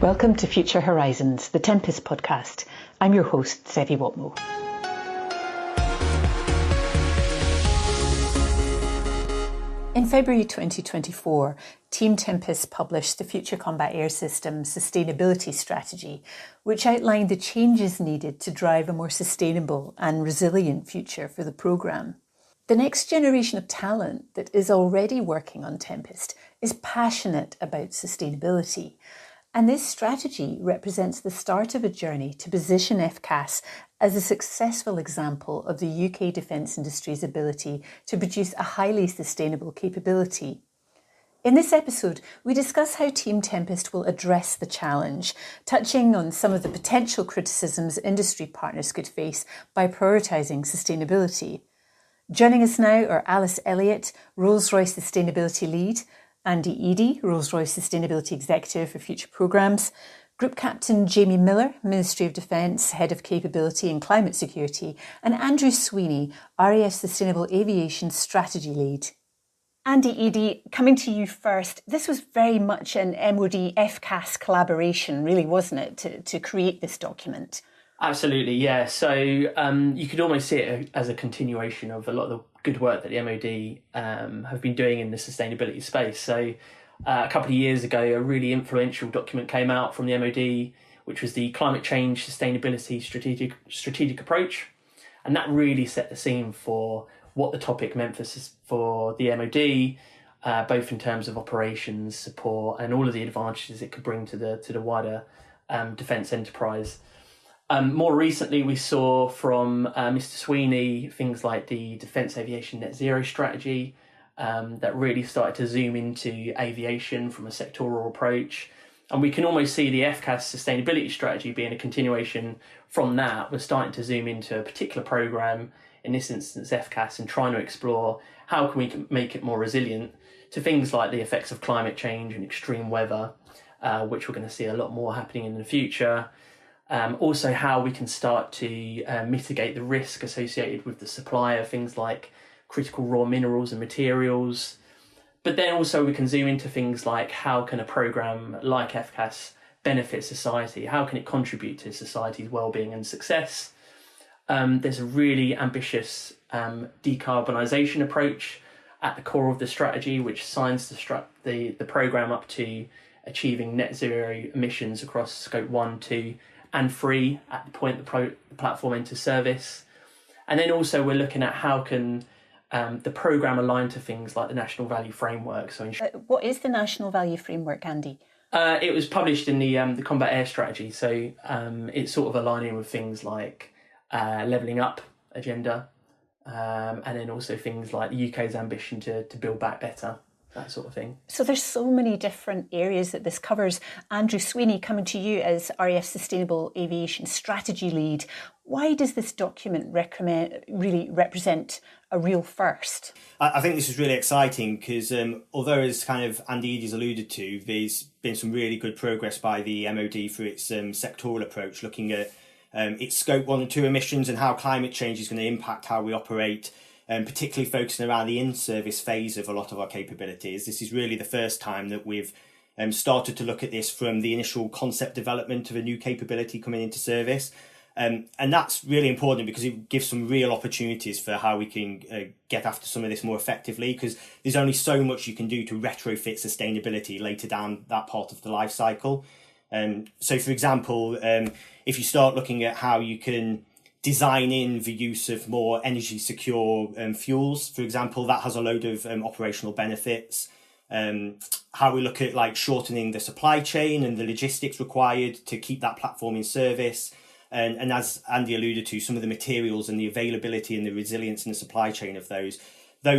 Welcome to Future Horizons, the Tempest podcast. I'm your host, Zevi Watmough. In February 2024, Team Tempest published the Future Combat Air System Sustainability Strategy, which outlined the changes needed to drive a more sustainable and resilient future for the programme. The next generation of talent that is already working on Tempest is passionate about sustainability, and this strategy represents the start of a journey to position FCAS as a successful example of the UK defence industry's ability to produce a highly sustainable capability. In this episode, we discuss how Team Tempest will address the challenge, touching on some of the potential criticisms industry partners could face by prioritising sustainability. Joining us now are Alice Elliott, Rolls-Royce Sustainability Lead, Andy Eadie, Rolls-Royce Sustainability Executive for Future Programmes, Group Captain Jamie Miller, Ministry of Defence, Head of Capability and Climate Security, and Andrew Sweeney, RAF Sustainable Aviation Strategy Lead. Andy Eadie, coming to you first, this was very much an MOD FCAS collaboration, really, wasn't it, to create this document? Absolutely, yeah. So you could almost see it as a continuation of a lot of the good work that the MOD have been doing in the sustainability space. So a couple of years ago, a really influential document came out from the MOD, which was the Climate Change Sustainability Strategic Approach. And that really set the scene for what the topic meant for the MOD, both in terms of operations, support, and all of the advantages it could bring to the wider defence enterprise. More recently, we saw from Mr. Sweeney things like the Defence Aviation Net Zero strategy that really started to zoom into aviation from a sectoral approach. And we can almost see the FCAS sustainability strategy being a continuation from that. We're starting to zoom into a particular programme, in this instance FCAS, and trying to explore how can we make it more resilient to things like the effects of climate change and extreme weather, which we're going to see a lot more happening in the future. Also how we can start to mitigate the risk associated with the supply of things like critical raw minerals and materials. But then also we can zoom into things like how can a programme like FCAS benefit society? How can it contribute to society's well-being and success? There's a really ambitious decarbonisation approach at the core of the strategy, which signs the programme up to achieving net zero emissions across scope 1, 2 and 3 at the point the platform enters service. And then also we're looking at how can the programme align to things like the National Value Framework. So, what is the National Value Framework, Andy? It was published in the Combat Air Strategy, so it's sort of aligning with things like levelling up agenda, and then also things like the UK's ambition to build back better, that sort of thing. So there's so many different areas that this covers. Andrew Sweeney, coming to you as RAF Sustainable Aviation Strategy Lead. Why does this document really represent a real first? I think this is really exciting because although, as kind of Andy Eadie's alluded to, there's been some really good progress by the MOD through its sectoral approach, looking at its scope 1 and 2 emissions and how climate change is going to impact how we operate, particularly focusing around the in-service phase of a lot of our capabilities. This is really the first time that we've started to look at this from the initial concept development of a new capability coming into service. And that's really important because it gives some real opportunities for how we can get after some of this more effectively, because there's only so much you can do to retrofit sustainability later down that part of the life cycle. So, for example, if you start looking at how you can design in the use of more energy secure fuels, for example, that has a load of operational benefits. How we look at like shortening the supply chain and the logistics required to keep that platform in service. And as Andy alluded to, some of the materials and the availability and the resilience in the supply chain of those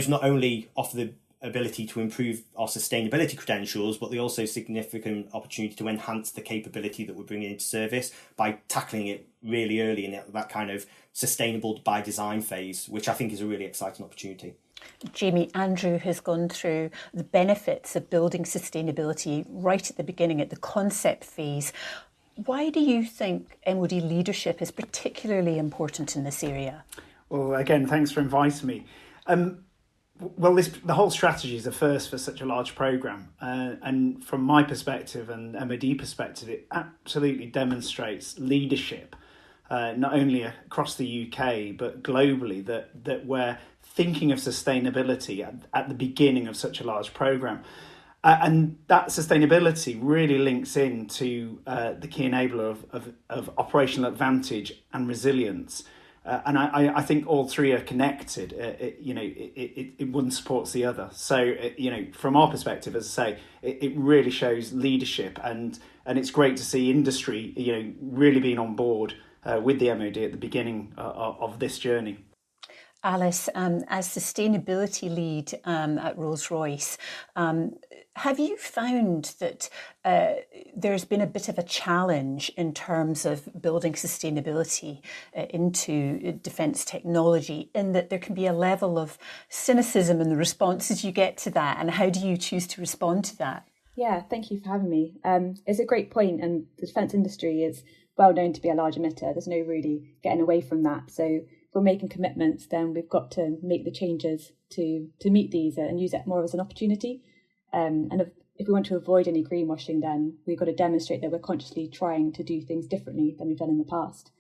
not only offer the ability to improve our sustainability credentials, but they also significant opportunity to enhance the capability that we're bringing into service by tackling it really early in that kind of sustainable by design phase, which I think is a really exciting opportunity. Jamie, Andrew has gone through the benefits of building sustainability right at the beginning, at the concept phase. Why do you think MOD leadership is particularly important in this area? Well, again, thanks for inviting me. Well, the whole strategy is a first for such a large programme. And from my perspective and MOD perspective, it absolutely demonstrates leadership, not only across the UK, but globally, that we're thinking of sustainability at the beginning of such a large programme. And that sustainability really links into the key enabler of operational advantage and resilience. And I think all three are connected. One supports the other. So, from our perspective, as I say, it really shows leadership, and it's great to see industry, really being on board with the MOD at the beginning of this journey. Alice, as sustainability lead at Rolls-Royce, have you found that there's been a bit of a challenge in terms of building sustainability into defence technology, in that there can be a level of cynicism in the responses you get to that, and how do you choose to respond to that? Yeah, thank you for having me. It's a great point, and the defence industry is well known to be a large emitter. There's no really getting away from that. So if we're making commitments, then we've got to make the changes to meet these and use it more as an opportunity. And if we want to avoid any greenwashing, then we've got to demonstrate that we're consciously trying to do things differently than we've done in the past.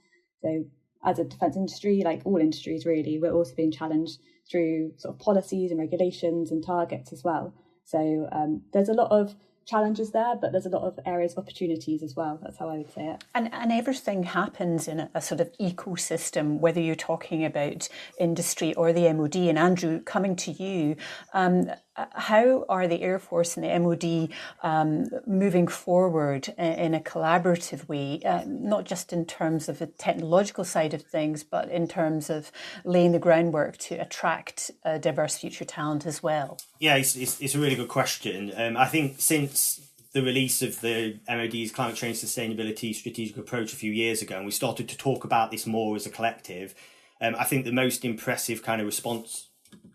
So as a defence industry, like all industries really, we're also being challenged through sort of policies and regulations and targets as well. So there's a lot of challenges there, but there's a lot of areas of opportunities as well. That's how I would say it. And everything happens in a sort of ecosystem, whether you're talking about industry or the MOD. And Andrew, coming to you, how are the Air Force and the MOD moving forward in a collaborative way, not just in terms of the technological side of things, but in terms of laying the groundwork to attract diverse future talent as well? Yeah, it's a really good question. I think since the release of the MOD's Climate Change Sustainability Strategic Approach a few years ago, and we started to talk about this more as a collective, I think the most impressive kind of response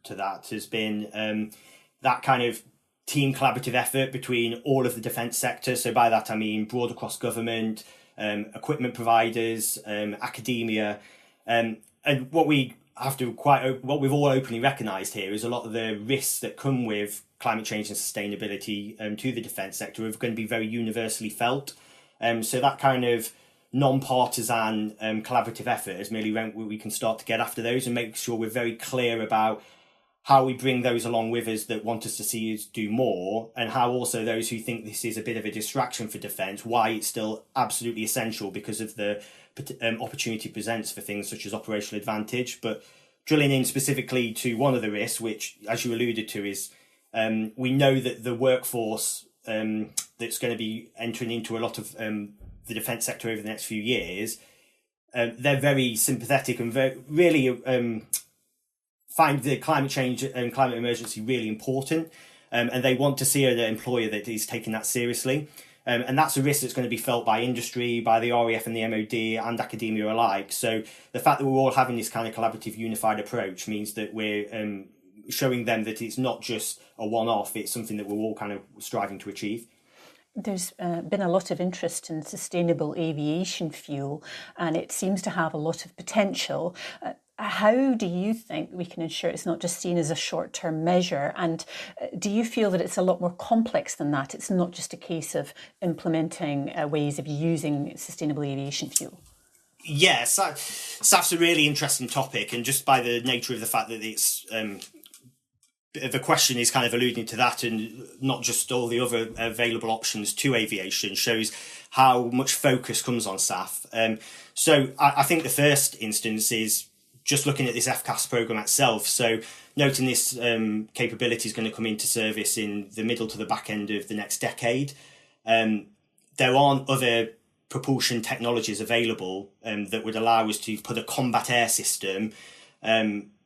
to that has been that kind of team collaborative effort between all of the defence sector. So by that I mean broad across government, equipment providers, academia, and what we've all openly recognised here is a lot of the risks that come with climate change and sustainability to the defence sector are going to be very universally felt. So that kind of non-partisan collaborative effort has merely meant we can start to get after those and make sure we're very clear about how we bring those along with us that want us to see us do more, and how also those who think this is a bit of a distraction for defence, why it's still absolutely essential because of the opportunity it presents for things such as operational advantage. But drilling in specifically to one of the risks, which, as you alluded to, is we know that the workforce that's going to be entering into a lot of the defence sector over the next few years, they're very sympathetic and really find the climate change and climate emergency really important, and they want to see an employer that is taking that seriously. And that's a risk that's going to be felt by industry, by the RAF and the MOD and academia alike. So the fact that we're all having this kind of collaborative, unified approach means that we're showing them that it's not just a one-off, it's something that we're all kind of striving to achieve. There's been a lot of interest in sustainable aviation fuel, and it seems to have a lot of potential. How do you think we can ensure it's not just seen as a short-term measure? And do you feel that it's a lot more complex than that? It's not just a case of implementing ways of using sustainable aviation fuel? Yes, SAF's a really interesting topic, and just by the nature of the fact that it's the question is kind of alluding to that, and not just all the other available options to aviation, shows how much focus comes on SAF. So I think the first instance is just looking at this FCAS programme itself. So noting this capability is going to come into service in the middle to the back end of the next decade. There aren't other propulsion technologies available that would allow us to put a combat air system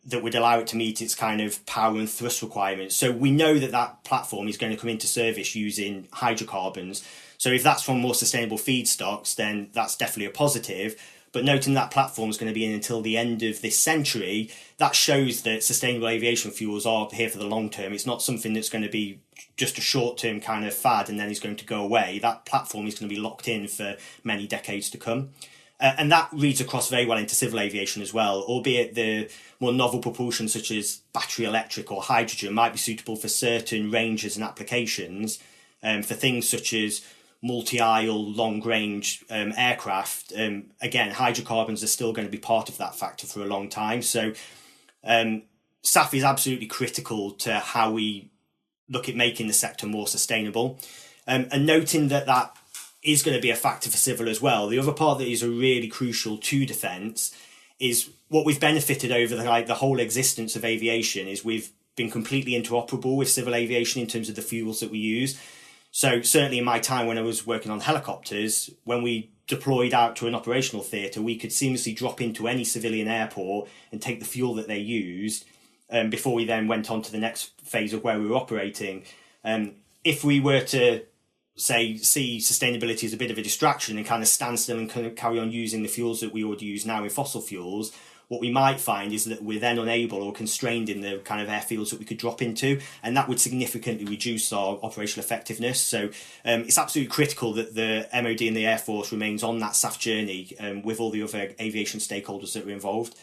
that would allow it to meet its kind of power and thrust requirements. So we know that that platform is going to come into service using hydrocarbons. So if that's from more sustainable feedstocks, then that's definitely a positive. But noting that platform is going to be in until the end of this century, that shows that sustainable aviation fuels are here for the long term. It's not something that's going to be just a short-term kind of fad and then is going to go away. That platform is going to be locked in for many decades to come. And that reads across very well into civil aviation as well, albeit the more novel propulsion such as battery electric or hydrogen might be suitable for certain ranges and applications. For things such as multi-aisle, long-range aircraft, again, hydrocarbons are still going to be part of that factor for a long time. So SAF is absolutely critical to how we look at making the sector more sustainable. And noting that is going to be a factor for civil as well. The other part that is really crucial to defence is what we've benefited over the whole existence of aviation is we've been completely interoperable with civil aviation in terms of the fuels that we use. So certainly in my time when I was working on helicopters, when we deployed out to an operational theatre, we could seamlessly drop into any civilian airport and take the fuel that they used before we then went on to the next phase of where we were operating. If we were to see sustainability as a bit of a distraction and kind of stand still and kind of carry on using the fuels that we already use now in fossil fuels, what we might find is that we're then unable or constrained in the kind of airfields that we could drop into, and that would significantly reduce our operational effectiveness. So it's absolutely critical that the MOD and the Air Force remains on that SAF journey with all the other aviation stakeholders that are involved.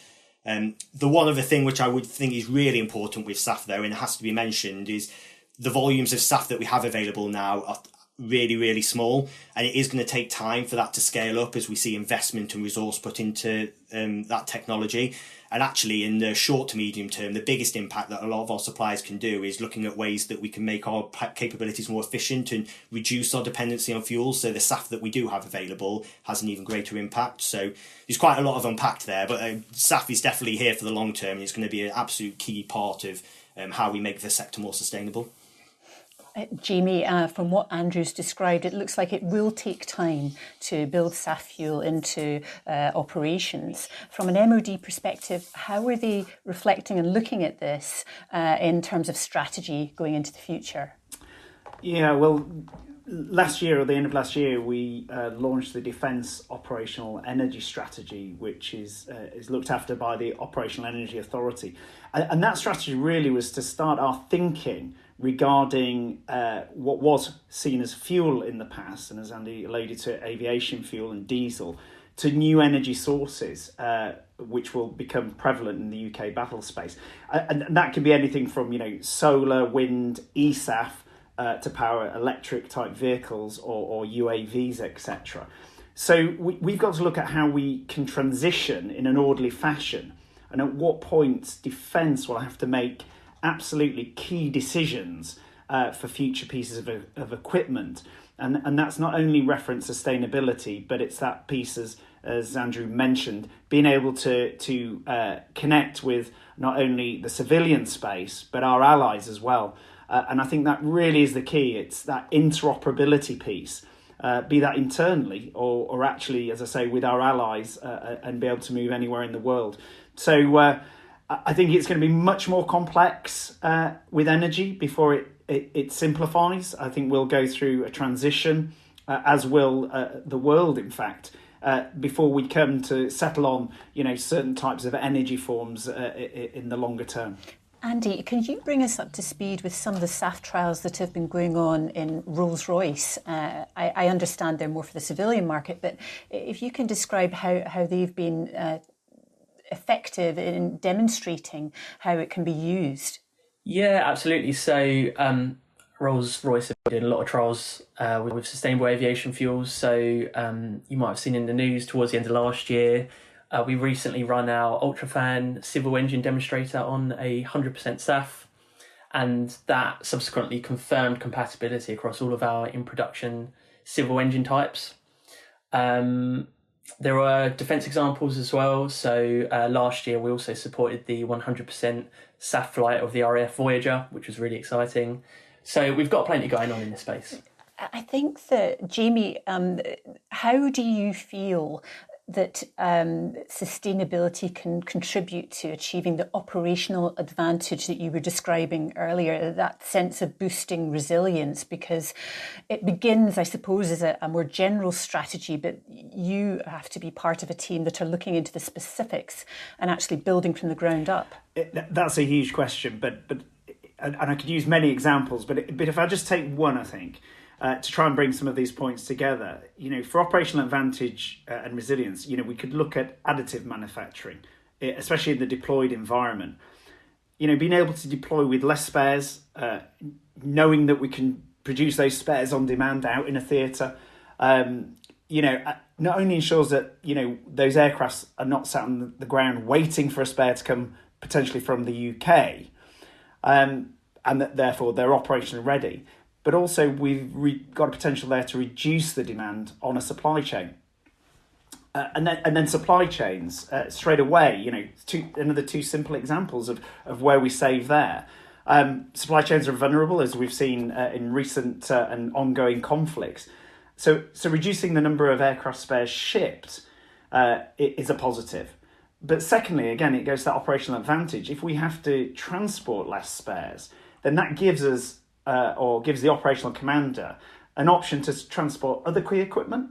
The one other thing which I would think is really important with SAF though, and it has to be mentioned, is the volumes of SAF that we have available now are really, really small, and it is going to take time for that to scale up as we see investment and resource put into that technology. And actually in the short to medium term, the biggest impact that a lot of our suppliers can do is looking at ways that we can make our capabilities more efficient and reduce our dependency on fuel, so the SAF that we do have available has an even greater impact. So there's quite a lot of unpacked there, but SAF is definitely here for the long term, and it's going to be an absolute key part of how we make the sector more sustainable. Jamie, from what Andrew's described, it looks like it will take time to build SAF fuel into operations. From an MOD perspective, how are they reflecting and looking at this in terms of strategy going into the future? Yeah, well, last year, or the end of last year, we launched the Defence Operational Energy Strategy, which is looked after by the Operational Energy Authority. And that strategy really was to start our thinking regarding what was seen as fuel in the past, and as Andy alluded to, aviation fuel and diesel, to new energy sources, which will become prevalent in the UK battle space. And that can be anything from, solar, wind, eSAF, to power electric type vehicles or UAVs, etc. So we've got to look at how we can transition in an orderly fashion, and at what point defence will have to make absolutely key decisions for future pieces of equipment. And that's not only reference sustainability, but it's that piece, as Andrew mentioned, being able to connect with not only the civilian space, but our allies as well. And I think that really is the key. It's that interoperability piece, be that internally or actually, as I say, with our allies and be able to move anywhere in the world. So I think it's going to be much more complex with energy before it simplifies. I think we'll go through a transition, as will the world, in fact, before we come to settle on, certain types of energy forms in the longer term. Andy, can you bring us up to speed with some of the SAF trials that have been going on in Rolls-Royce? I understand they're more for the civilian market, but if you can describe how they've been effective in demonstrating how it can be used. Yeah, absolutely. So Rolls-Royce have been doing a lot of trials with sustainable aviation fuels. So you might have seen in the news towards the end of last year, we recently run our UltraFan civil engine demonstrator on 100% SAF, and that subsequently confirmed compatibility across all of our in-production civil engine types. There were defence examples as well. So last year we also supported the 100% SAF flight of the RAF Voyager, which was really exciting. So we've got plenty going on in this space. I think that, Jamie, how do you feel that sustainability can contribute to achieving the operational advantage that you were describing earlier, that sense of boosting resilience? Because it begins, I suppose, as a more general strategy, but you have to be part of a team that are looking into the specifics and actually building from the ground up. That's a huge question, but I could use many examples, but if I just take one, I think, to try and bring some of these points together. For operational advantage and resilience, we could look at additive manufacturing, especially in the deployed environment. Being able to deploy with less spares, knowing that we can produce those spares on demand out in a theatre, not only ensures that, those aircrafts are not sat on the ground waiting for a spare to come potentially from the UK, and that therefore they're operationally ready, but also we've got a potential there to reduce the demand on a supply chain. And then supply chains, straight away, another two simple examples of where we save there. Supply chains are vulnerable, as we've seen in recent and ongoing conflicts. So reducing the number of aircraft spares shipped is a positive. But secondly, again, it goes to that operational advantage. If we have to transport less spares, then that gives us, or gives the operational commander, an option to transport other key equipment,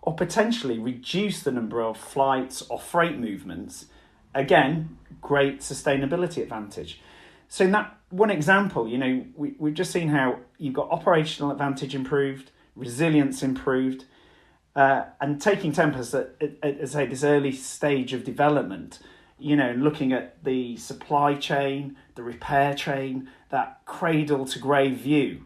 or potentially reduce the number of flights or freight movements. Again, great sustainability advantage. So in that one example, we've just seen how you've got operational advantage improved, resilience improved, and taking Tempest at this early stage of development, looking at the supply chain, the repair chain, that cradle to grave view.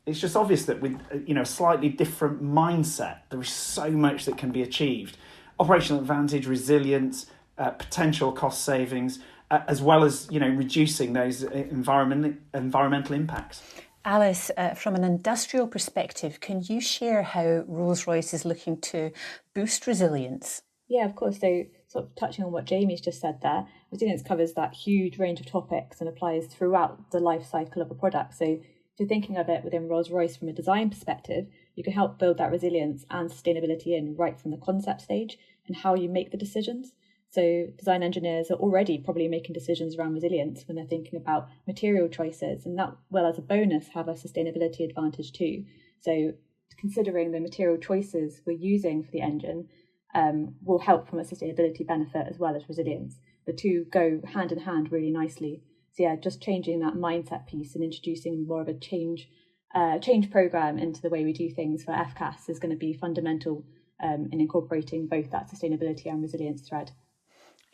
It's just obvious that with a slightly different mindset, there is so much that can be achieved. Operational advantage, resilience, potential cost savings, as well as reducing those environmental impacts. Alice, from an industrial perspective, can you share how Rolls-Royce is looking to boost resilience? Yeah, of course. So sort of touching on what Jamie's just said there, resilience covers that huge range of topics and applies throughout the life cycle of a product. So if you're thinking of it within Rolls-Royce from a design perspective, you can help build that resilience and sustainability in right from the concept stage and how you make the decisions. So design engineers are already probably making decisions around resilience when they're thinking about material choices, and that will, as a bonus, have a sustainability advantage too. So considering the material choices we're using for the engine will help from a sustainability benefit as well as resilience. The two go hand in hand really nicely. So yeah, just changing that mindset piece and introducing more of a change program into the way we do things for FCAS is going to be fundamental in incorporating both that sustainability and resilience thread.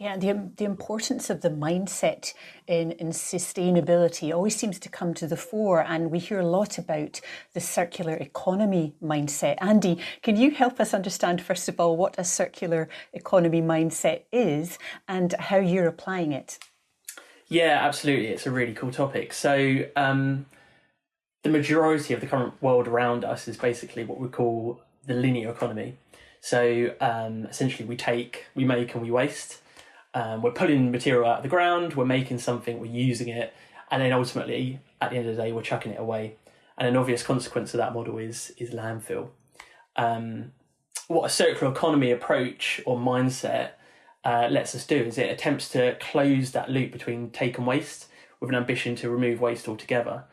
Yeah, the importance of the mindset in sustainability always seems to come to the fore, and we hear a lot about the circular economy mindset. Andy, can you help us understand, first of all, what a circular economy mindset is and how you're applying it? Yeah, absolutely. It's a really cool topic. So the majority of the current world around us is basically what we call the linear economy. So essentially we make and we waste. We're pulling material out of the ground, we're making something, we're using it, and then ultimately, at the end of the day, we're chucking it away. And an obvious consequence of that model is landfill. What a circular economy approach or mindset lets us do is it attempts to close that loop between take and waste with an ambition to remove waste altogether.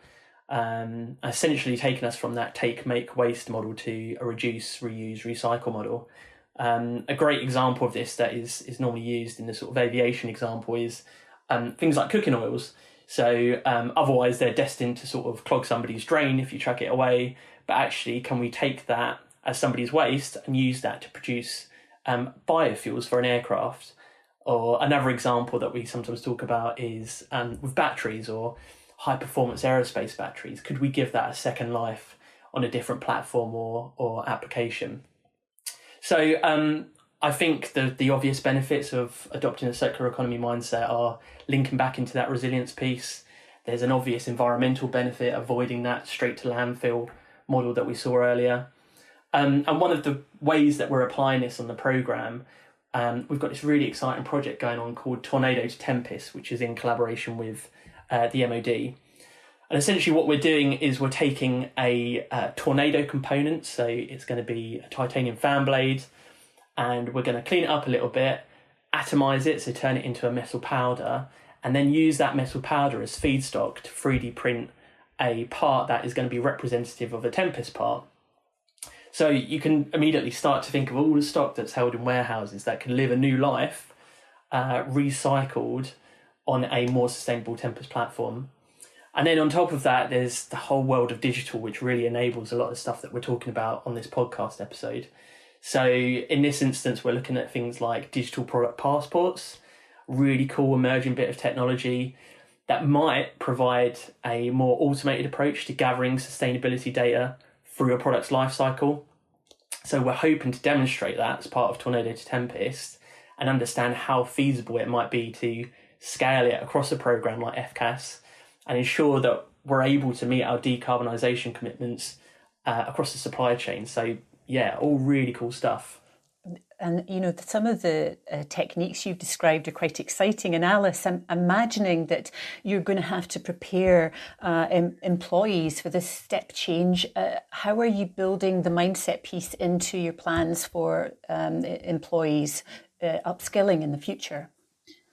Essentially taking us from that take, make, waste model to a reduce, reuse, recycle model. A great example of this that is normally used in the sort of aviation example is things like cooking oils. So otherwise they're destined to sort of clog somebody's drain if you chuck it away. But actually, can we take that as somebody's waste and use that to produce biofuels for an aircraft? Or another example that we sometimes talk about is with batteries or high performance aerospace batteries. Could we give that a second life on a different platform or application? So I think the obvious benefits of adopting a circular economy mindset are linking back into that resilience piece. There's an obvious environmental benefit, avoiding that straight to landfill model that we saw earlier. And one of the ways that we're applying this on the programme, we've got this really exciting project going on called Tornado to Tempest, which is in collaboration with the MOD. And essentially what we're doing is we're taking a tornado component, so it's going to be a titanium fan blade, and we're going to clean it up a little bit, atomise it, so turn it into a metal powder, and then use that metal powder as feedstock to 3D print a part that is going to be representative of a Tempest part. So you can immediately start to think of all the stock that's held in warehouses that can live a new life, recycled on a more sustainable Tempest platform. And then on top of that, there's the whole world of digital, which really enables a lot of the stuff that we're talking about on this podcast episode. So in this instance, we're looking at things like digital product passports, really cool emerging bit of technology that might provide a more automated approach to gathering sustainability data through a product's life cycle. So we're hoping to demonstrate that as part of Tornado to Tempest and understand how feasible it might be to scale it across a program like FCAS and ensure that we're able to meet our decarbonisation commitments across the supply chain. So yeah, all really cool stuff. And, you know, some of the techniques you've described are quite exciting. And Alice, I'm imagining that you're going to have to prepare employees for this step change. How are you building the mindset piece into your plans for employees upskilling in the future?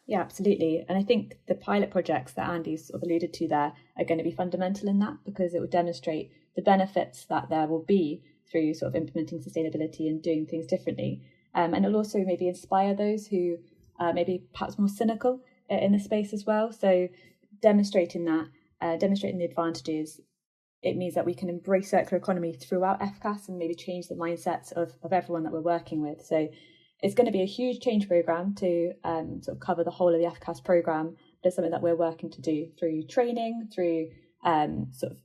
Yeah, absolutely. And I think the pilot projects that Andy's sort of alluded to there are going to be fundamental in that, because it will demonstrate the benefits that there will be through sort of implementing sustainability and doing things differently. And it'll also maybe inspire those who maybe perhaps more cynical in the space as well. So demonstrating that, demonstrating the advantages, it means that we can embrace circular economy throughout FCAS and maybe change the mindsets of everyone that we're working with. So it's going to be a huge change programme to sort of cover the whole of the FCAS programme, but it's something that we're working to do through training, through sort of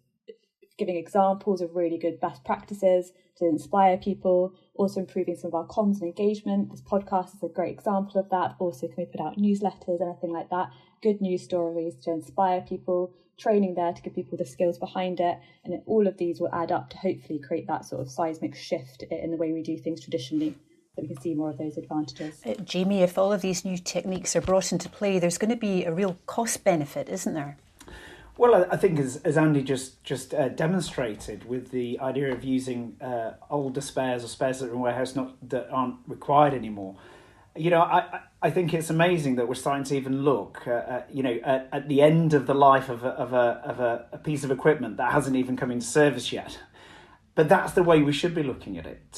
giving examples of really good best practices to inspire people, also improving some of our comms and engagement. This podcast is a great example of that. Also, can we put out newsletters, anything like that? Good news stories to inspire people, training there to give people the skills behind it. And all of these will add up to hopefully create that sort of seismic shift in the way we do things traditionally, so we can see more of those advantages. Jamie, if all of these new techniques are brought into play, there's going to be a real cost benefit, isn't there? Well, I think as Andy just demonstrated with the idea of using older spares or spares that are in warehouse that aren't required anymore, you know, I think it's amazing that we're starting to even look, at the end of the life of a piece of equipment that hasn't even come into service yet. But that's the way we should be looking at it,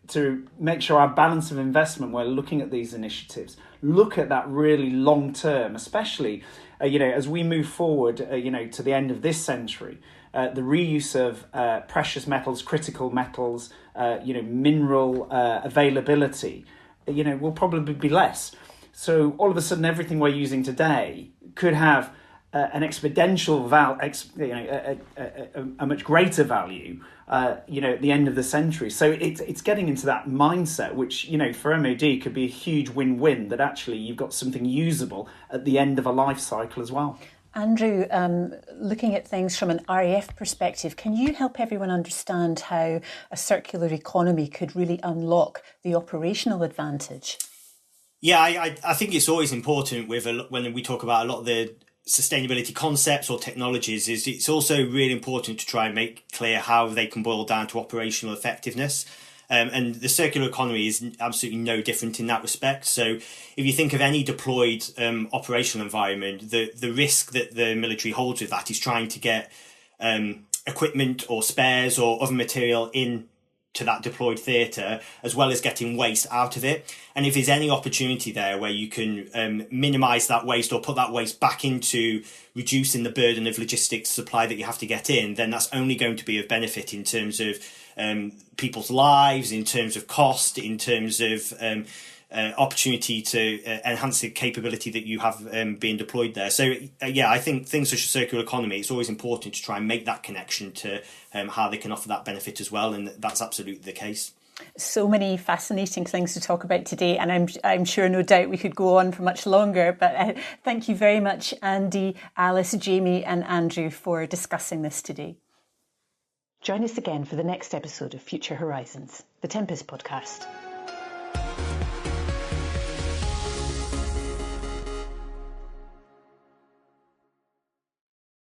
to make sure our balance of investment, we're looking at these initiatives, look at that really long term, especially, as we move forward, to the end of this century, the reuse of precious metals, critical metals, mineral availability, will probably be less. So all of a sudden, everything we're using today could have an exponential a much greater value, at the end of the century. So it's getting into that mindset, which, for MOD could be a huge win-win, that actually you've got something usable at the end of a life cycle as well. Andrew, looking at things from an RAF perspective, can you help everyone understand how a circular economy could really unlock the operational advantage? Yeah, I think it's always important when we talk about a lot of the sustainability concepts or technologies, is it's also really important to try and make clear how they can boil down to operational effectiveness. And the circular economy is absolutely no different in that respect. So if you think of any deployed operational environment, the risk that the military holds with that is trying to get equipment or spares or other material in to that deployed theatre, as well as getting waste out of it. And if there's any opportunity there where you can minimise that waste or put that waste back into reducing the burden of logistics supply that you have to get in, then that's only going to be of benefit in terms of people's lives, in terms of cost, in terms of opportunity to enhance the capability that you have being deployed there. So I think things such as circular economy, it's always important to try and make that connection to how they can offer that benefit as well, and that's absolutely the case. So many fascinating things to talk about today, and I'm sure, no doubt, we could go on for much longer, but thank you very much, Andy, Alice, Jamie and Andrew, for discussing this today. Join us again for the next episode of Future Horizons, the Tempest podcast.